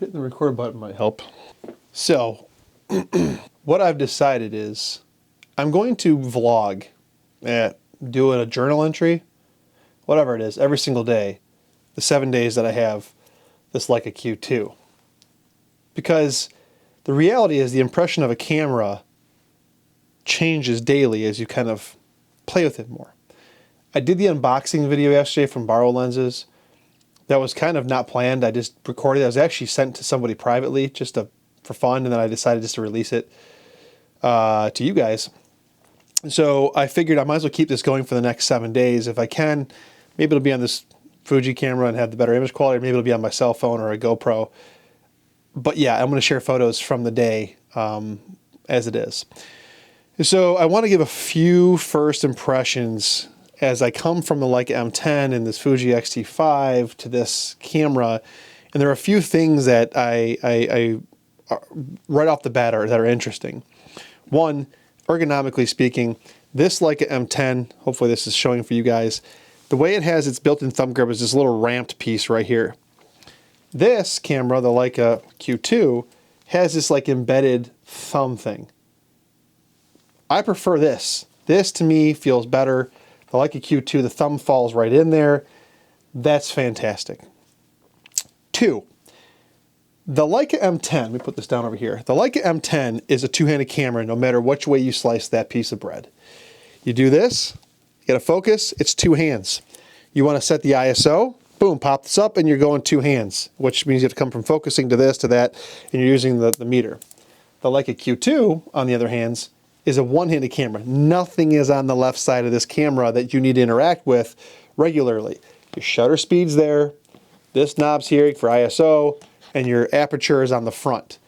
Hitting the record button might help. So, what I've decided is I'm going to vlog, do a journal entry, whatever it is, every single day, the 7 days that I have this Leica Q2. Because the reality is the impression of a camera changes daily as you kind of play with it more. I did the unboxing video yesterday from Borrow Lenses. That was kind of not planned. I just recorded it. I was actually sent to somebody privately just for fun, and then I decided just to release it to you guys. So I figured I might as well keep this going for the next 7 days. If I can, maybe it'll be on this Fuji camera and have the better image quality, or maybe it'll be on my cell phone or a GoPro. But yeah, I'm going to share photos from the day as it is. So I want to give a few first impressions as I come from the Leica M10 and this Fuji X-T5 to this camera. And there are a few things that I right off the bat that are interesting. One, ergonomically speaking, this Leica M10, hopefully this is showing for you guys, the way it has its built-in thumb grip is this little ramped piece right here. This camera, the Leica Q2, has this like embedded thumb thing. I prefer this. This to me feels better. The Leica Q2, the thumb falls right in there. That's fantastic. Two, the Leica M10, let me put this down over here. The Leica M10 is a two-handed camera no matter which way you slice that piece of bread. You do this, you gotta focus, it's two hands. You wanna set the ISO, boom, pop this up and you're going two hands, which means you have to come from focusing to this to that, and you're using the meter. The Leica Q2, on the other hand, is a one-handed camera. Nothing is on the left side of this camera that you need to interact with regularly. Your shutter speed's there, this knob's here for ISO, and your aperture is on the front.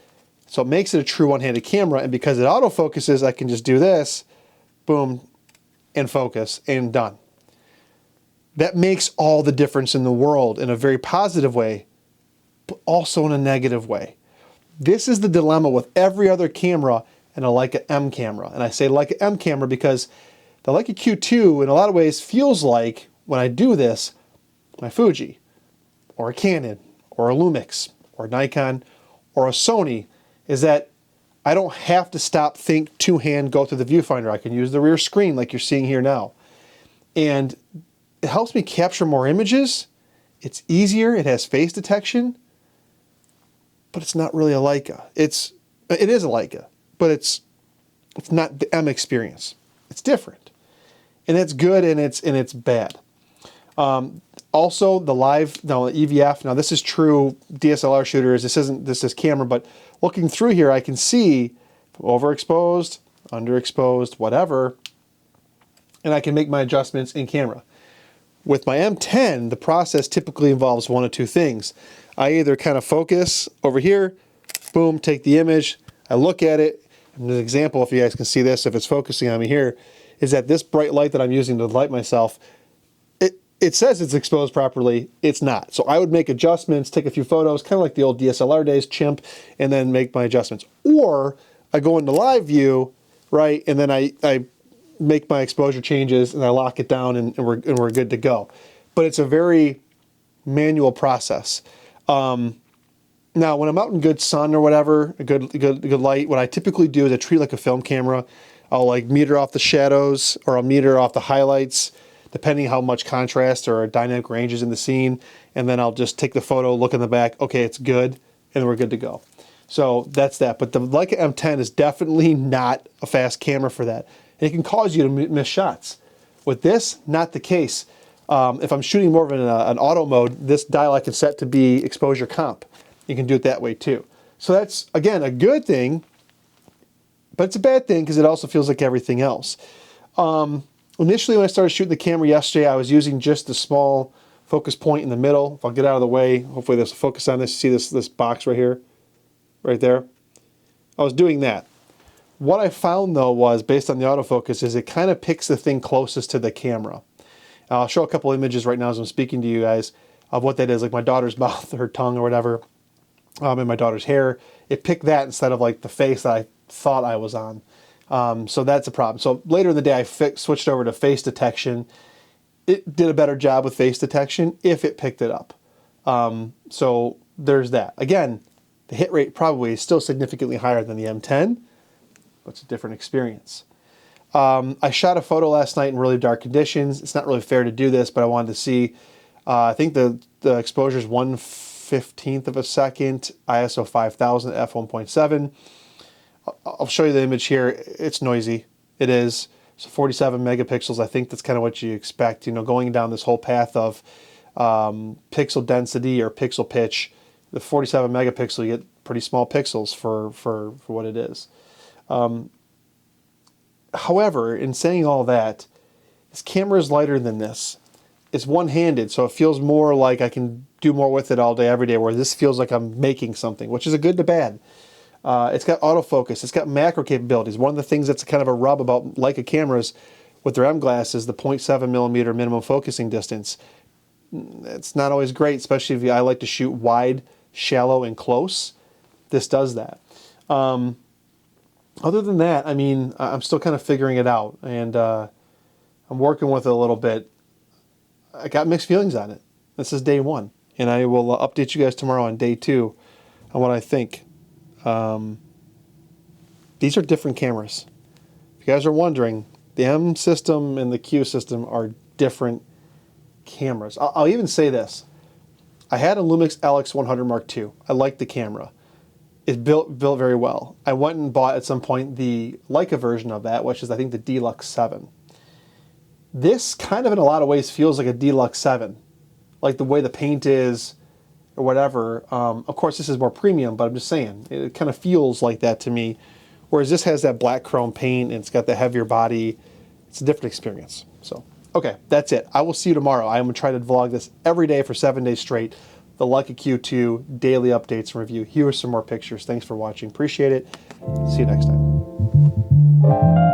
So it makes it a true one-handed camera, and because it autofocuses, I can just do this, boom, and focus, and done. That makes all the difference in the world in a very positive way, but also in a negative way. This is the dilemma with every other camera and a Leica M camera. And I say Leica M camera because the Leica Q2 in a lot of ways feels like, when I do this, my Fuji, or a Canon, or a Lumix, or Nikon, or a Sony, is that I don't have to stop, think, two-hand, go through the viewfinder. I can use the rear screen like you're seeing here now. And it helps me capture more images. It's easier, it has face detection, but it's not really a Leica. It is a Leica, but it's not the M experience. It's different. And it's good and it's bad. Also, the EVF, now this is true DSLR shooters, this is camera, but looking through here I can see overexposed, underexposed, whatever, and I can make my adjustments in camera. With my M10, the process typically involves one of two things. I either kind of focus over here, boom, take the image, I look at it, and an example, if you guys can see this, if it's focusing on me here, is that this bright light that I'm using to light myself, it says it's exposed properly, it's not. So I would make adjustments, take a few photos, kind of like the old DSLR days, chimp, and then make my adjustments. Or I go into live view, right, and then I make my exposure changes and I lock it down and we're good to go. But it's a very manual process. Now, when I'm out in good sun or whatever, a good light, what I typically do is I treat it like a film camera. I'll like meter off the shadows, or I'll meter off the highlights, depending how much contrast or dynamic range is in the scene, and then I'll just take the photo, look in the back, okay, it's good, and we're good to go. So that's that. But the Leica M10 is definitely not a fast camera for that. And it can cause you to miss shots. With this, not the case. If I'm shooting more of an auto mode, this dial I can set to be exposure comp. You can do it that way too. So that's, again, a good thing, but it's a bad thing because it also feels like everything else. Initially, when I started shooting the camera yesterday, I was using just the small focus point in the middle. If I'll get out of the way, hopefully this will focus on this. See this box right here, right there? I was doing that. What I found though was, based on the autofocus, is it kind of picks the thing closest to the camera. I'll show a couple images right now as I'm speaking to you guys of what that is, like my daughter's mouth, her tongue or whatever, and my daughter's hair. It picked that instead of like the face that I thought I was on. So that's a problem. So later in the day, I switched over to face detection. It did a better job with face detection if it picked it up. So there's that. Again, The hit rate probably is still significantly higher than the M10, but it's a different experience. I shot a photo last night in really dark conditions. It's not really fair to do this, but I wanted to see. I think the exposure is 1/15 of a second, ISO 5000, f1.7. I'll show you the image here. It's noisy. It is. So 47 megapixels. I think that's kind of what you expect. You know, going down this whole path of pixel density or pixel pitch, the 47 megapixel, you get pretty small pixels for what it is. However, in saying all that, this camera is lighter than this. It's one-handed, so it feels more like I can do more with it all day, every day, where this feels like I'm making something, which is a good to bad. It's got autofocus. It's got macro capabilities. One of the things that's kind of a rub about Leica cameras with their M glass is the 0.7 millimeter minimum focusing distance. It's not always great, especially if I like to shoot wide, shallow, and close. This does that. Other than that, I mean, I'm still kind of figuring it out, and I'm working with it a little bit. I got mixed feelings on it. This is day one, and I will update you guys tomorrow on day two on what I think. These are different cameras. If you guys are wondering, the M system and the Q system are different cameras. I'll even say this. I had a Lumix LX100 Mark II. I liked the camera. It's built very well. I went and bought at some point the Leica version of that, which is I think the Deluxe 7. This kind of in a lot of ways feels like a Deluxe 7. Like the way the paint is or whatever. Of course this is more premium, but I'm just saying, it kind of feels like that to me. Whereas this has that black chrome paint and it's got the heavier body. It's a different experience. So, okay, that's it. I will see you tomorrow. I am going to try to vlog this every day for 7 days straight. The Leica Q2 daily updates and review. Here are some more pictures. Thanks for watching. Appreciate it. See you next time.